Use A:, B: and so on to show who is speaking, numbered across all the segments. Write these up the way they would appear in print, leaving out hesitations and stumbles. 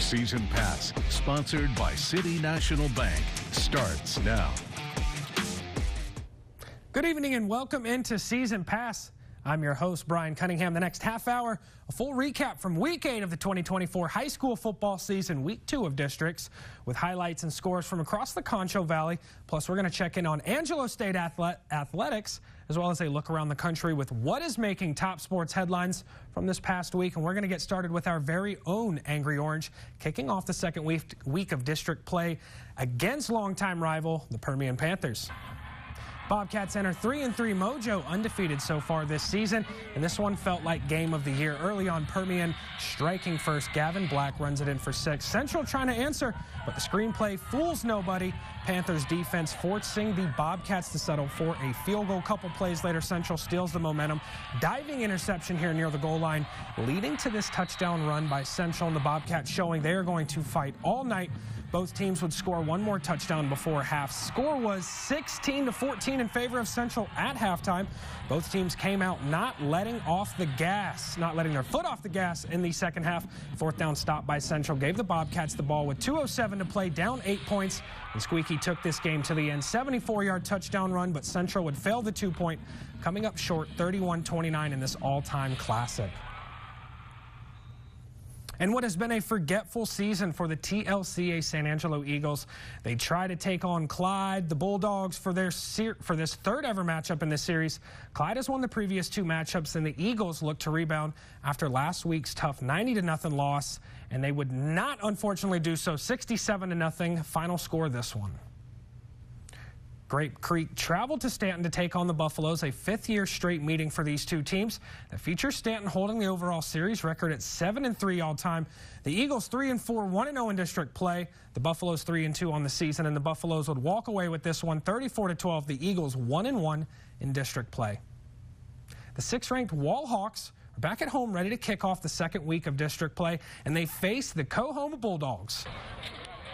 A: Season Pass, sponsored by City National Bank, starts now.
B: Good evening and welcome into Season Pass. I'm your host, Brian Cunningham. The next half hour, a full recap from Week 8 of the 2024 high school football season, Week 2 of districts, with highlights and scores from across the Concho Valley. Plus, we're going to check in on Angelo State Athletics, as well as a look around the country with what is making top sports headlines from this past week. And we're going to get started with our very own Angry Orange, kicking off the second week of district play against longtime rival, the Permian Panthers. Bobcats enter 3-3 mojo, undefeated so far this season, and this one felt like game of the year. Early on, Permian striking first. Gavin Black runs it in for 6. Central trying to answer, but the screenplay fools nobody. Panthers defense forcing the Bobcats to settle for a field goal. Couple plays later, Central steals the momentum. Diving interception here near the goal line, leading to this touchdown run by Central, and the Bobcats showing they are going to fight all night. Both teams would score one more touchdown before half. Score was 16-14 in favor of Central at halftime. Both teams came out not letting their foot off the gas in the second half. Fourth down stop by Central gave the Bobcats the ball with 2:07 to play, down 8 points. And Squeaky took this game to the end. 74-yard touchdown run, but Central would fail the 2-point, coming up short 31-29 in this all-time classic. And what has been a forgetful season for the TLCA San Angelo Eagles. They try to take on Clyde, the Bulldogs, for this third ever matchup in this series. Clyde has won the previous 2 matchups, and the Eagles look to rebound after last week's tough 90-0 loss, and they would not, unfortunately, do so. 67-0 final score this one. Grape Creek traveled to Stanton to take on the Buffaloes, a 5th-year straight meeting for these two teams that features Stanton holding the overall series record at 7-3 all-time. The Eagles 3-4, 1-0 in district play. The Buffaloes 3-2 on the season, and the Buffaloes would walk away with this one 34-12. The Eagles 1-1 in district play. The 6th-ranked Wall Hawks are back at home, ready to kick off the second week of district play, and they face the Coahoma Bulldogs.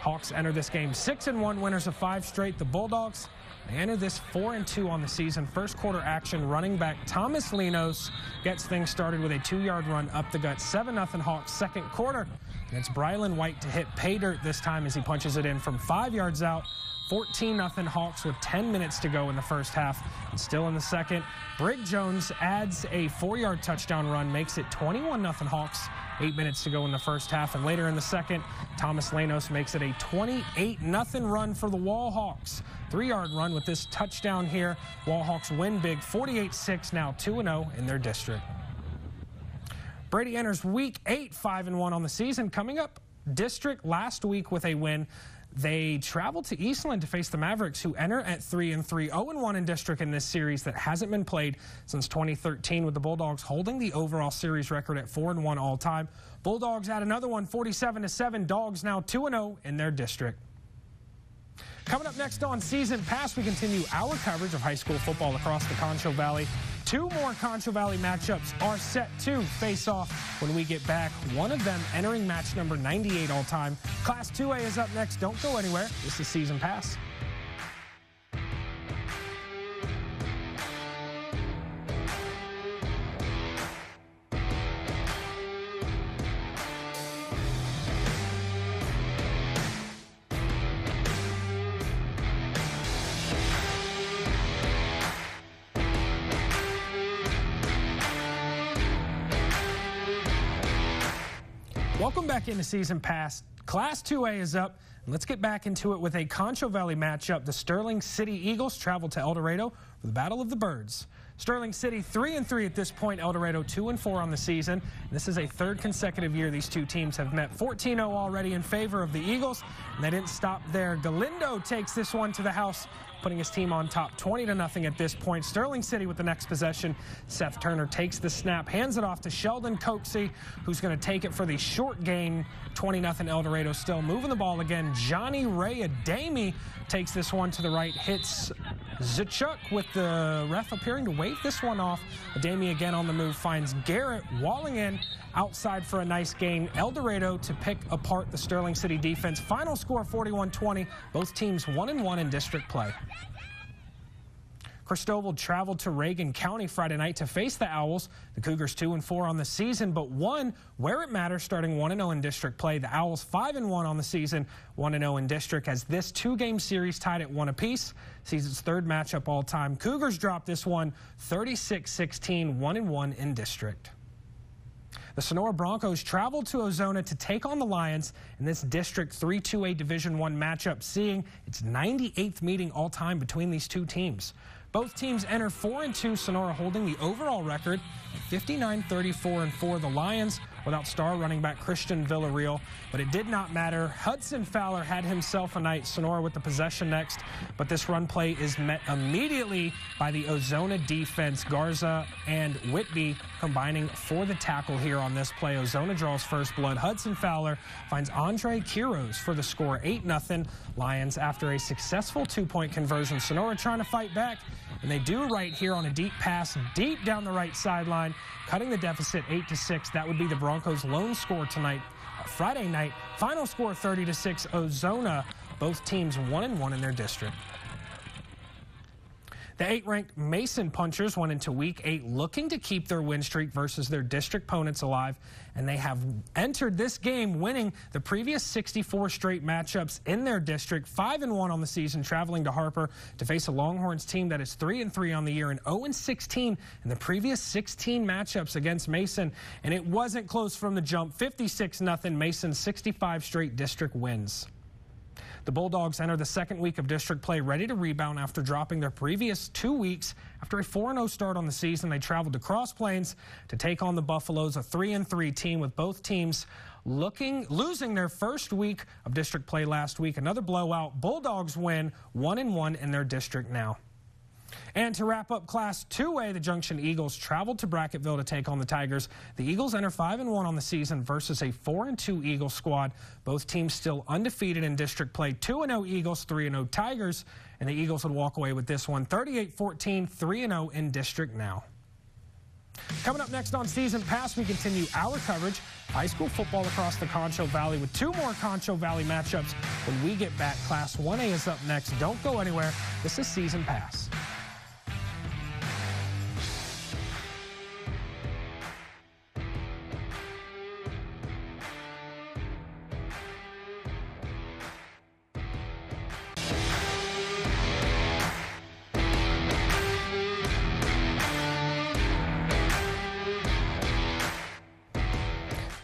B: Hawks enter this game 6-1, winners of 5 straight. The Bulldogs, they enter this 4-2 on the season. First quarter action, running back Thomas Linos gets things started with a 2-yard run up the gut. 7-0 Hawks. Second quarter, and it's Brylan White to hit pay dirt this time as he punches it in from 5 yards out. 14-0 Hawks with 10 minutes to go in the first half. And still in the second, Brig Jones adds a 4-yard touchdown run, makes it 21-0 Hawks. 8 minutes to go in the first half, and later in the second, Thomas Lanos makes it a 28-0 run for the Wall Hawks. 3-yard run with this touchdown here. Wall Hawks win big, 48-6, now 2-0 in their district. Brady enters Week 8, 5-1 on the season. Coming up, district last week with a win. They travel to Eastland to face the Mavericks, who enter at 3-3, 0-1 in district in this series that hasn't been played since 2013, with the Bulldogs holding the overall series record at 4-1 all time. Bulldogs add another one, 47-7. Dogs now 2-0 in their district. Coming up next on Season Pass, we continue our coverage of high school football across the Concho Valley. 2 more Concho Valley matchups are set to face off when we get back. One of them entering match number 98 all time. Class 2A is up next. Don't go anywhere. This is Season Pass. Welcome back into Season Pass. Class 2A is up, and let's get back into it with a Concho Valley matchup. The Sterling City Eagles travel to El Dorado for the Battle of the Birds. Sterling City 3-3 at this point, El Dorado 2-4 on the season. This is a 3rd consecutive year these two teams have met. 14-0 already in favor of the Eagles, and they didn't stop there. Galindo takes this one to the house, putting his team on top 20-0 at this point. Sterling City with the next possession. Seth Turner takes the snap, hands it off to Sheldon Coxey, who's going to take it for the short gain. 20-0 El Dorado still moving the ball again. Johnny Ray Adami takes this one to the right, hits Zachuk with the ref appearing to wave this one off. Adami again on the move, finds Garrett walling in outside for a nice gain. El Dorado to pick apart the Sterling City defense. Final score 41-20. Both teams 1-1 in district play. Cristobal traveled to Reagan County Friday night to face the Owls. The Cougars 2-4 on the season, but won where it matters, starting 1-0 in district play. The Owls 5-1 on the season, 1-0 in district, as this two-game series tied at 1 apiece. Season's third matchup all time. Cougars dropped this one 36-16, 1-1 in district. The Sonora Broncos traveled to Ozona to take on the Lions in this District 3-2A Division I matchup, seeing its 98th meeting all-time between these two teams. Both teams enter 4-2, Sonora holding the overall record at 59-34-4. The Lions without star running back Christian Villarreal, but it did not matter. Hudson Fowler had himself a night. Sonora with the possession next, but this run play is met immediately by the Ozona defense. Garza and Whitby combining for the tackle here on this play. Ozona draws first blood. Hudson Fowler finds Andre Quiros for the score. 8-0 Lions after a successful two-point conversion. Sonora trying to fight back, and they do right here on a deep pass deep down the right sideline, cutting the deficit 8-6. That would be the Broncos' lone score tonight, Friday night. Final score 30-6. Ozona, both teams 1-1 in their district. The 8th-ranked Mason Punchers went into Week 8 looking to keep their win streak versus their district opponents alive, and they have entered this game winning the previous 64 straight matchups in their district. 5-1 on the season, traveling to Harper to face a Longhorns team that is 3-3 on the year and 0-16 in the previous 16 matchups against Mason, and it wasn't close from the jump. 56-0 Mason, 65 straight district wins. The Bulldogs enter the second week of district play ready to rebound after dropping their previous 2 weeks. After a 4-0 start on the season, they traveled to Cross Plains to take on the Buffaloes, a 3-3 team, with both teams losing their first week of district play last week. Another blowout. Bulldogs win 1-1 in their district now. And to wrap up Class 2A, the Junction Eagles traveled to Bracketville to take on the Tigers. The Eagles enter 5-1 on the season versus a 4-2 Eagles squad. Both teams still undefeated in district play. 2-0 Eagles, 3-0 Tigers, and the Eagles would walk away with this one 38-14, 3-0 in district now. Coming up next on Season Pass, we continue our coverage of high school football across the Concho Valley with 2 more Concho Valley matchups when we get back. Class 1A is up next. Don't go anywhere. This is Season Pass.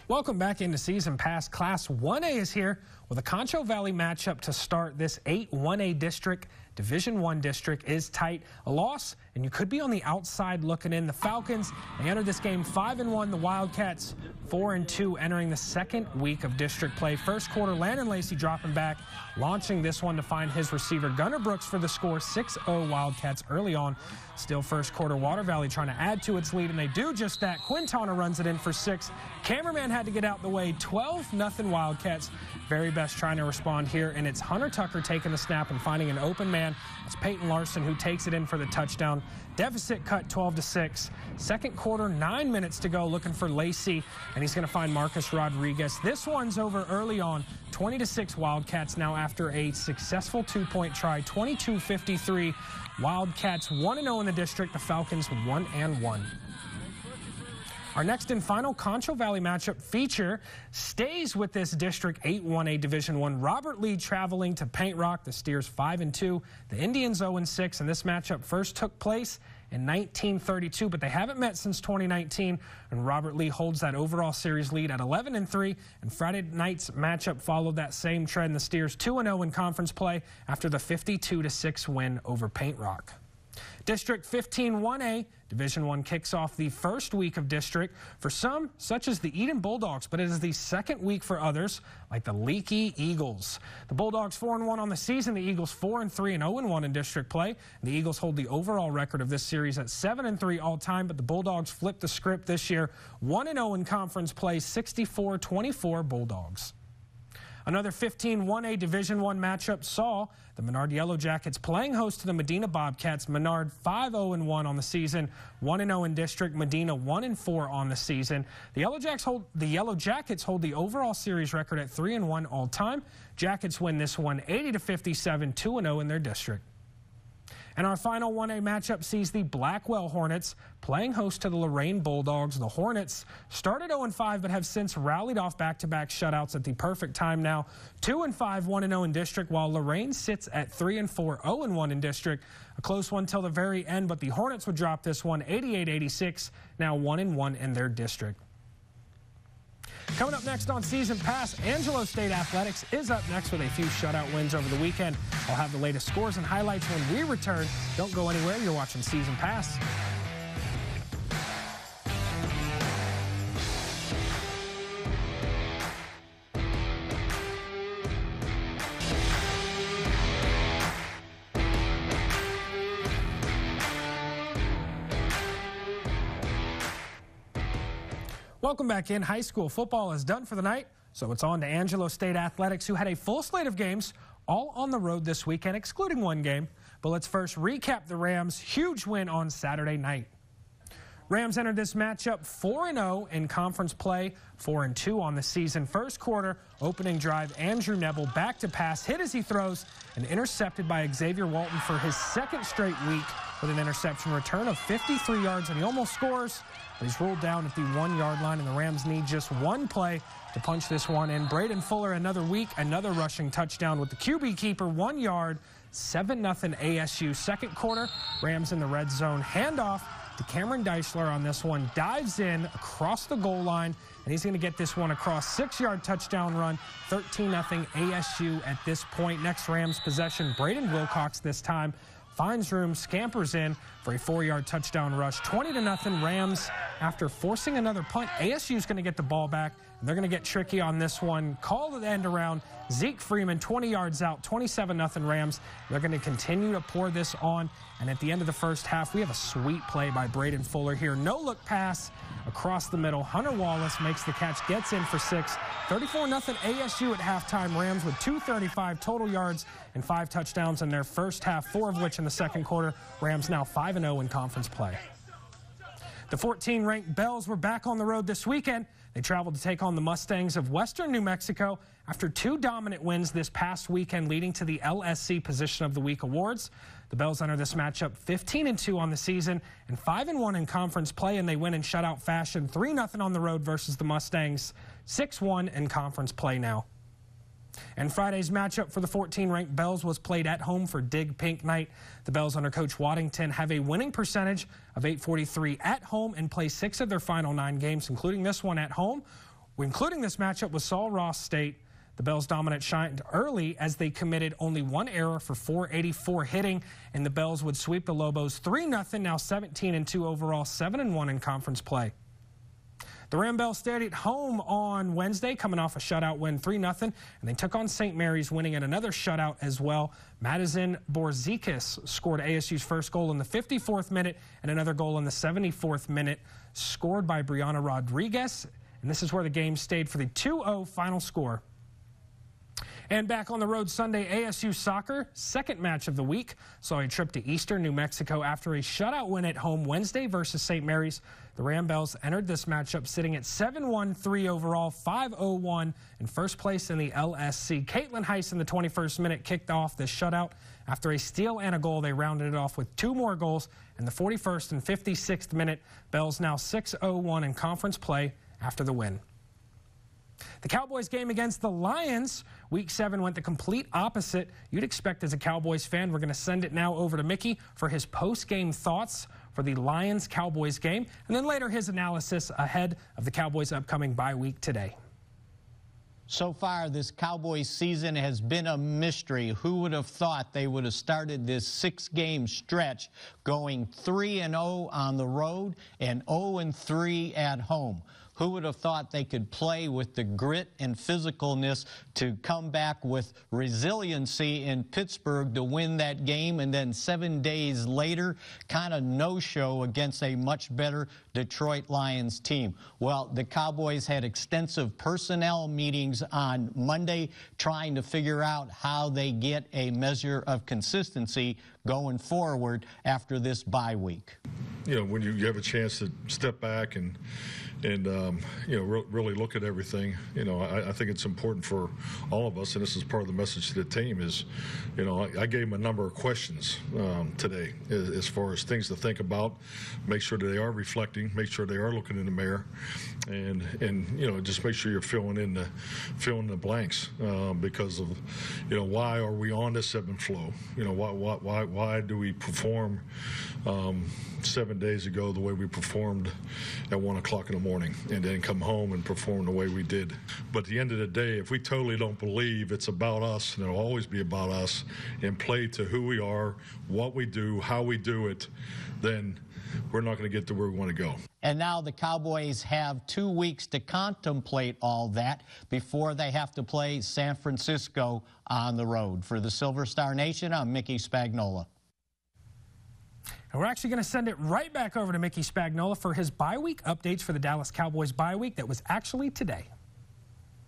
B: Welcome back into Season Pass. Class 1A is here with a Concho Valley matchup to start this 8-1A district. Division I district is tight. A loss, and you could be on the outside looking in. The Falcons, they entered this game 5-1. The Wildcats 4-2, entering the second week of district play. First quarter, Landon Lacey dropping back, launching this one to find his receiver Gunnar Brooks for the score. 6-0 Wildcats early on. Still first quarter, Water Valley trying to add to its lead, and they do just that. Quintana runs it in for 6. Cameraman had to get out the way. 12-0 Wildcats. Very best trying to respond here, and it's Hunter Tucker taking the snap and finding an open man. It's Peyton Larson who takes it in for the touchdown. Deficit cut 12-6. Second quarter, 9 minutes to go, looking for Lacey, and he's going to find Marcus Rodriguez. This one's over early on. 20-6 Wildcats now after a successful 2-point try. 22-53. Wildcats 1-0 in the district. The Falcons 1-1. Our next and final Concho Valley matchup feature stays with this District 8-1A Division I. Robert Lee traveling to Paint Rock. The Steers 5-2. The Indians 0-6. And this matchup first took place in 1932, but they haven't met since 2019. And Robert Lee holds that overall series lead at 11-3. And Friday night's matchup followed that same trend. The Steers 2-0 in conference play after the 52-6 win over Paint Rock. District 15-1A Division I kicks off the first week of district for some, such as the Eden Bulldogs, but it is the second week for others, like the Leakey Eagles. The Bulldogs 4-1 on the season, the Eagles 4-3 and 0-1 in district play. The Eagles hold the overall record of this series at 7-3 all time, but the Bulldogs flipped the script this year, 1-0 in conference play, 64-24 Bulldogs. Another 15-1A Division I matchup saw the Menard Yellow Jackets playing host to the Medina Bobcats. Menard 5-0-1 on the season, 1-0 in district. Medina 1-4 on the season. The Yellow Jackets hold the overall series record at 3-1 all time. Jackets win this one 80-57, 2-0 in their district. And our final 1A matchup sees the Blackwell Hornets playing host to the Lorraine Bulldogs. The Hornets started 0-5 but have since rallied off back-to-back shutouts at the perfect time now. 2-5, 1-0 in district, while Lorraine sits at 3-4, 0-1 in district. A close one till the very end, but the Hornets would drop this one 88-86, now 1-1 in their district. Coming up next on Season Pass, Angelo State Athletics is up next with a few shutout wins over the weekend. I'll have the latest scores and highlights when we return. Don't go anywhere. You're watching Season Pass. Welcome back in. High school football is done for the night, so it's on to Angelo State Athletics, who had a full slate of games all on the road this weekend, excluding one game. But let's first recap the Rams' huge win on Saturday night. Rams entered this matchup 4-0 in conference play, 4-2 on the season. First quarter, opening drive, Andrew Nebel back to pass, hit as he throws, and intercepted by Xavier Walton for his second straight week with an interception return of 53 yards, and he almost scores. But he's ruled down at the 1-yard line, and the Rams need just one play to punch this one in. Braden Fuller, another week, another rushing touchdown with the QB keeper, 1 yard, 7-0 ASU. Second quarter, Rams in the red zone. Handoff to Cameron Deichler on this one. Dives in across the goal line, and he's going to get this one across. 6-yard touchdown run, 13-0 ASU at this point. Next Rams possession, Braden Wilcox this time. Finds room, scampers in for a 4-yard touchdown rush. 20-0 Rams after forcing another punt. ASU is going to get the ball back, and they're going to get tricky on this one. Call to the end around. Zeke Freeman, 20 yards out, 27-0 Rams. They're going to continue to pour this on, and at the end of the first half, we have a sweet play by Braden Fuller here. No-look pass across the middle. Hunter Wallace makes the catch, gets in for 6. 34-0 ASU at halftime. Rams with 235 total yards and 5 touchdowns in their first half, 4 of which in the second quarter. Rams now 5-0 in conference play. The 14-ranked Bells were back on the road this weekend. They traveled to take on the Mustangs of Western New Mexico after 2 dominant wins this past weekend, leading to the LSC Position of the Week awards. The Bells enter this matchup 15-2 on the season and 5-1 in conference play, and they win in shutout fashion, 3-0 on the road versus the Mustangs, 6-1 in conference play now. And Friday's matchup for the 14-ranked Bells was played at home for Dig Pink Night. The Bells under Coach Waddington have a winning percentage of .843 at home and play 6 of their final 9 games, including this one at home. Including this matchup with Saul Ross State. The Bells' dominant shined early as they committed only 1 error for .484 hitting, and the Bells would sweep the Lobos 3-0, now 17-2 overall, 7-1 in conference play. The Ram Bells stayed at home on Wednesday, coming off a shutout win 3-0, and they took on St. Mary's, winning at another shutout as well. Madison Borzikis scored ASU's first goal in the 54th minute and another goal in the 74th minute, scored by Brianna Rodriguez. And this is where the game stayed for the 2-0 final score. And back on the road Sunday, ASU soccer, second match of the week, saw a trip to Eastern New Mexico after a shutout win at home Wednesday versus St. Mary's. The Ram Bells entered this matchup sitting at 7-1-3 overall, 5-0-1 in first place in the LSC. Caitlin Heiss in the 21st minute kicked off this shutout. After a steal and a goal, they rounded it off with 2 more goals in the 41st and 56th minute. Bells now 6-0-1 in conference play after the win. The Cowboys game against the Lions, Week 7, went the complete opposite you'd expect as a Cowboys fan. We're going to send it now over to Mickey for his post-game thoughts for the Lions-Cowboys game, and then later his analysis ahead of the Cowboys' upcoming bye week today.
C: So far, this Cowboys season has been a mystery. Who would have thought they would have started this 6-game stretch going 3-0 on the road and 0-3 at home? Who would have thought they could play with the grit and physicalness to come back with resiliency in Pittsburgh to win that game, and then 7 days later, kind of no-show against a much better Detroit Lions team? Well, the Cowboys had extensive personnel meetings on Monday trying to figure out how they get a measure of consistency going forward after this bye week.
D: You know, when you have a chance to step back and really look at everything. I think it's important for all of us, and this is part of the message to the team is, I gave them a number of questions today as far as things to think about, make sure that they are reflecting, make sure they are looking in the mirror, and just make sure you're filling in the blanks because of, why are we on this ebb and flow? Why do we perform 7 days ago the way we performed at 1 o'clock in the morning and then come home and perform the way we did? But at the end of the day, if we totally don't believe it's about us, and it'll always be about us, and play to who we are, what we do, how we do it, then we're not going to get to where we want to go.
C: And now the Cowboys have 2 weeks to contemplate all that before they have to play San Francisco on the road. For the Silver Star Nation, I'm Mickey Spagnola.
B: And we're actually going to send it right back over to Mickey Spagnola for his bye week updates for the Dallas Cowboys bye week that was actually today.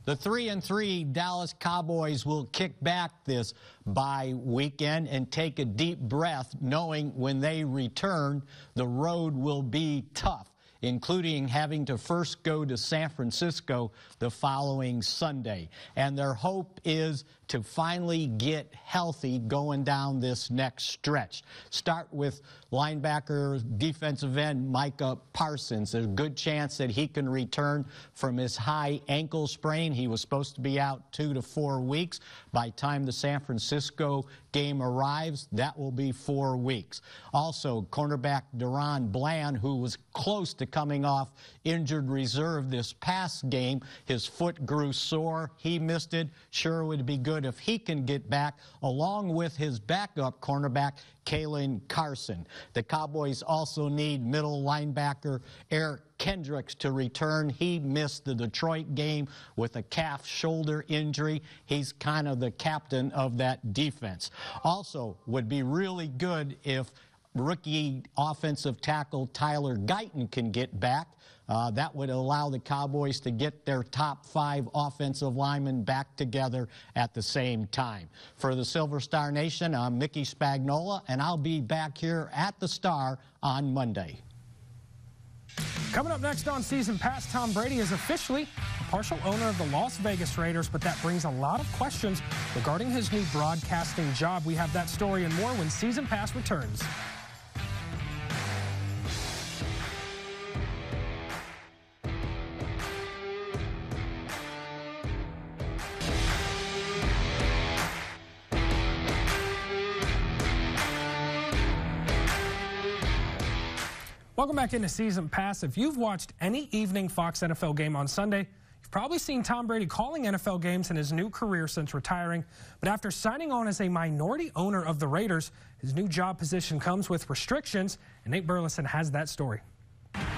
C: The 3-3 Dallas Cowboys will kick back this bye weekend and take a deep breath, knowing when they return, the road will be tough, including having to first go to San Francisco the following Sunday. And their hope is to finally get healthy going down this next stretch. Start with linebacker, defensive end Micah Parsons. There's a good chance that he can return from his high ankle sprain. He was supposed to be out 2 to 4 weeks. By the time the San Francisco game arrives, that will be 4 weeks. Also, cornerback Deron Bland, who was close to coming off injured reserve this past game, his foot grew sore. He missed it. Sure would be good if he can get back, along with his backup cornerback, Kalen Carson. The Cowboys also need middle linebacker Eric Kendricks to return. He missed the Detroit game with a calf shoulder injury. He's kind of the captain of that defense. Also, would be really good if rookie offensive tackle Tyler Guyton can get back. That would allow the Cowboys to get their top 5 offensive linemen back together at the same time. For the Silver Star Nation, I'm Mickey Spagnola, and I'll be back here at the Star on Monday.
B: Coming up next on Season Pass, Tom Brady is officially a partial owner of the Las Vegas Raiders, but that brings a lot of questions regarding his new broadcasting job. We have that story and more when Season Pass returns. Welcome back into Season Pass. If you've watched any evening Fox NFL game on Sunday, you've probably seen Tom Brady calling NFL games in his new career since retiring. But after signing on as a minority owner of the Raiders, his new job position comes with restrictions, and Nate Burleson has that story.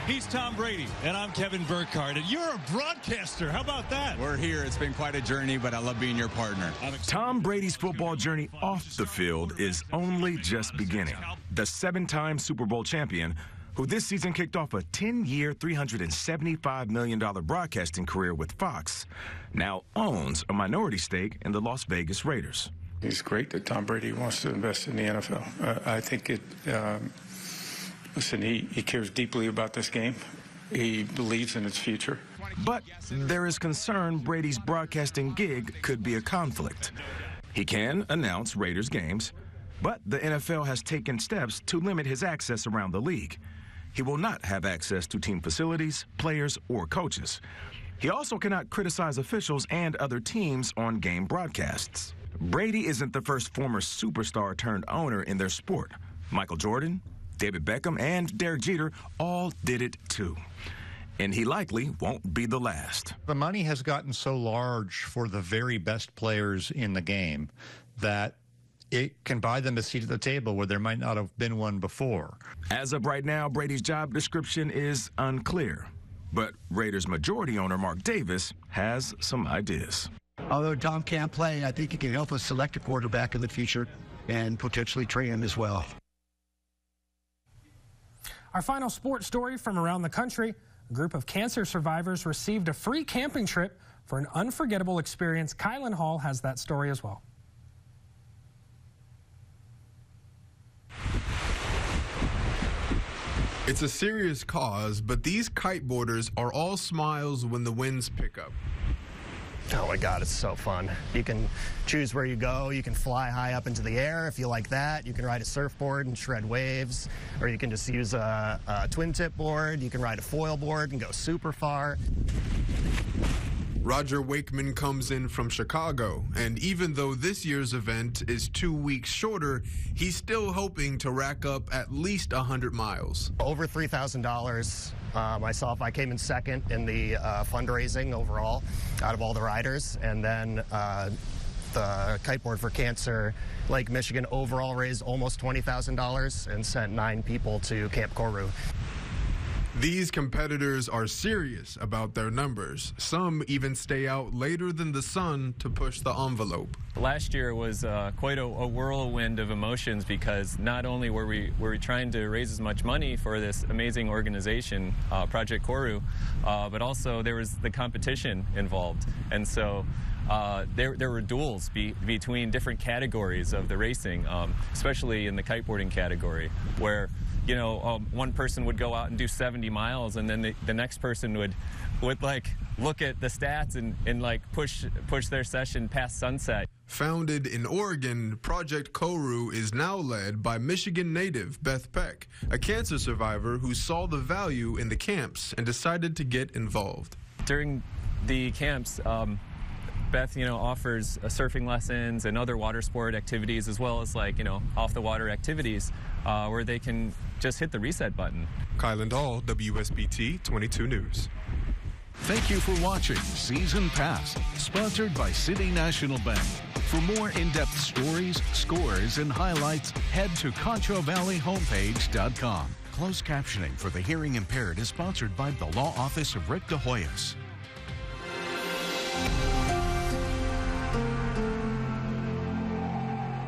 E: He's Tom Brady, and I'm Kevin Burkhardt, and you're a broadcaster. How about that?
F: We're here. It's been quite a journey, but I love being your partner.
G: Tom Brady's football journey off the field is only just beginning. The 7-time Super Bowl champion, who this season kicked off a 10-year, $375 million broadcasting career with Fox, now owns a minority stake in the Las Vegas Raiders.
H: It's great that Tom Brady wants to invest in the NFL. I think listen, he cares deeply about this game. He believes in its future.
G: But there is concern Brady's broadcasting gig could be a conflict. He can announce Raiders games, but the NFL has taken steps to limit his access around the league. He will not have access to team facilities, players, or coaches. He also cannot criticize officials and other teams on game broadcasts. Brady isn't the first former superstar turned owner in their sport. Michael Jordan, David Beckham, and Derek Jeter all did it too. And he likely won't be the last.
I: The money has gotten so large for the very best players in the game that it can buy them a seat at the table where there might not have been one before.
G: As of right now, Brady's job description is unclear. But Raiders majority owner Mark Davis has some ideas.
J: Although Tom can't play, I think he can help us select a quarterback in the future and potentially train him as well.
B: Our final sports story from around the country. A group of cancer survivors received a free camping trip for an unforgettable experience. Kylan Hall has that story as well.
K: It's a serious cause, but these kiteboarders are all smiles when the winds pick up.
L: Oh my God, it's so fun. You can choose where you go. You can fly high up into the air if you like that. You can ride a surfboard and shred waves, or you can just use a twin tip board. You can ride a foil board and go super far.
K: Roger Wakeman comes in from Chicago, and even though this year's event is 2 weeks shorter, he's still hoping to rack up at least 100 miles.
L: Over $3,000 myself. I came in second in the fundraising overall out of all the riders, and then the Kiteboard for Cancer Lake Michigan overall raised almost $20,000 and sent 9 people to Camp Koru.
K: These competitors are serious about their numbers. Some even stay out later than the sun to push the envelope.
M: Last year was quite a whirlwind of emotions, because not only were we trying to raise as much money for this amazing organization, Project Koru, but also there was the competition involved. And so there were duels between different categories of the racing, especially in the kiteboarding category, where one person would go out and do 70 miles, and then the next person would like look at the stats and like push their session past sunset.
K: Founded in Oregon, Project Koru is now led by Michigan native Beth Peck, a cancer survivor who saw the value in the camps and decided to get involved.
M: During the camps, Beth, offers surfing lessons and other water sport activities, as well as off the water activities where they can just hit the reset button.
K: Kylan Dahl, WSBT 22 News.
A: Thank you for watching Season Pass, sponsored by City National Bank. For more in-depth stories, scores, and highlights, head to ConchoValleyHomepage.com. Closed captioning for the hearing impaired is sponsored by the Law Office of Rick DeHoyos.